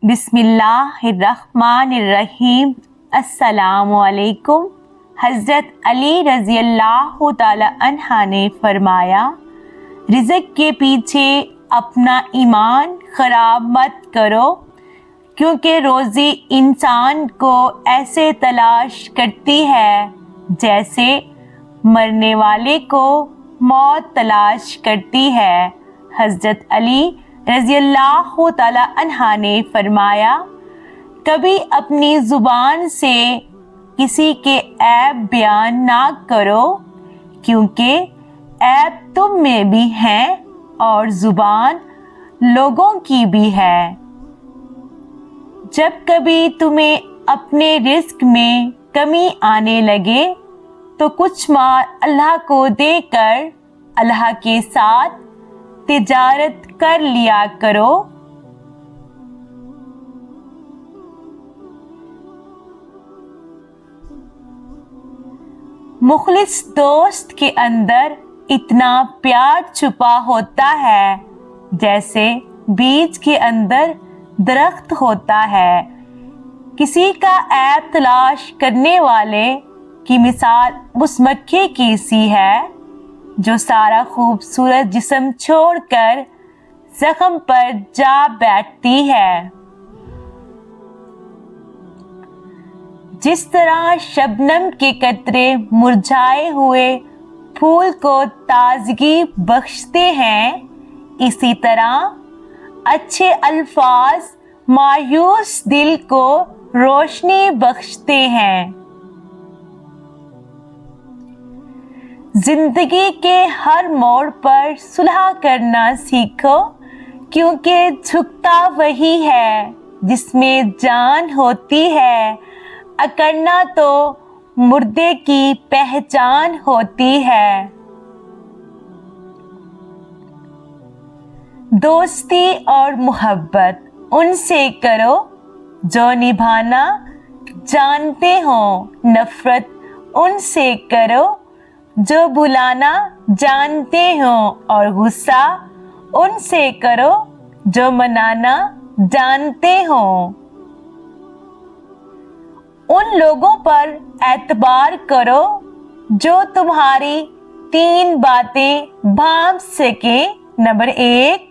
بسم اللہ الرحمن الرحیم۔ السلام علیکم۔ حضرت علی رضی اللہ تعالی عنہ نے فرمایا، رزق کے پیچھے اپنا ایمان خراب مت کرو، کیونکہ روزی انسان کو ایسے تلاش کرتی ہے جیسے مرنے والے کو موت تلاش کرتی ہے۔ حضرت علی رضی اللہ تعالی عنہ نے فرمایا، کبھی اپنی زبان سے کسی کے عیب بیان نہ کرو، کیونکہ عیب تم میں بھی ہیں اور زبان لوگوں کی بھی ہے۔ جب کبھی تمہیں اپنے رزق میں کمی آنے لگے تو کچھ مال اللہ کو دے کر اللہ کے ساتھ تجارت کر لیا کرو۔ مخلص دوست کے اندر اتنا پیار چھپا ہوتا ہے جیسے بیج کے اندر درخت ہوتا ہے۔ کسی کا عیب تلاش کرنے والے کی مثال اس مکھی کی سی ہے جو سارا خوبصورت جسم چھوڑ کر زخم پر جا بیٹھتی ہے۔ جس طرح شبنم کے قطرے مرجھائے ہوئے پھول کو تازگی بخشتے ہیں، اسی طرح اچھے الفاظ مایوس دل کو روشنی بخشتے ہیں۔ زندگی کے ہر موڑ پر صلح کرنا سیکھو، کیونکہ جھکتا وہی ہے جس میں جان ہوتی ہے، اکڑنا تو مردے کی پہچان ہوتی ہے۔ دوستی اور محبت ان سے کرو جو نبھانا جانتے ہوں، نفرت ان سے کرو جو بلانا جانتے ہوں، اور غصہ ان سے کرو جو منانا جانتے ہوں۔ ان لوگوں پر اعتبار کرو جو تمہاری 3 باتیں بھانپ سکیں۔ نمبر 1،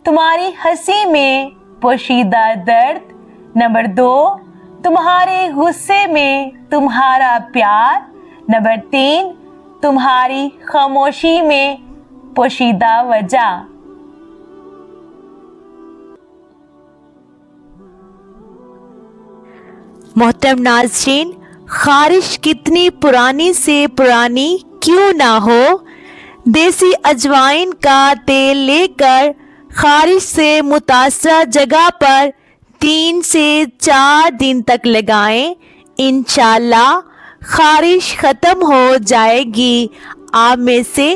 تمہاری ہنسی میں پوشیدہ درد۔ نمبر 2، تمہارے غصے میں تمہارا پیار۔ نمبر 3، تمہاری خاموشی میں پوشیدہ وجہ۔ محترم ناظرین، خارش کتنی پرانی سے پرانی کیوں نہ ہو، دیسی اجوائن کا تیل لے کر خارش سے متاثرہ جگہ پر 3 سے 4 دن تک لگائیں، انشاءاللہ خارش ختم ہو جائے گی۔ آپ میں سے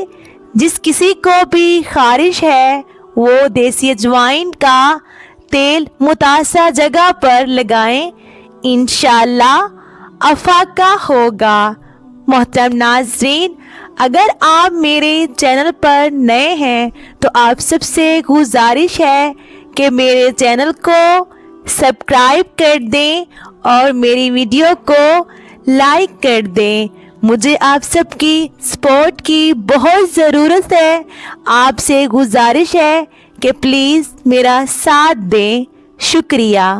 جس کسی کو بھی خارش ہے وہ دیسی اجوائن کا تیل متاثرہ جگہ پر لگائیں، انشاءاللہ افاقہ ہوگا۔ محترم ناظرین، اگر آپ میرے چینل پر نئے ہیں تو آپ سب سے گزارش ہے کہ میرے چینل کو سبسکرائب کر دیں اور میری ویڈیو کو لائک کر دیں۔ مجھے آپ سب کی سپورٹ کی بہت ضرورت ہے۔ آپ سے گزارش ہے کہ پلیز میرا ساتھ دیں۔ شکریہ۔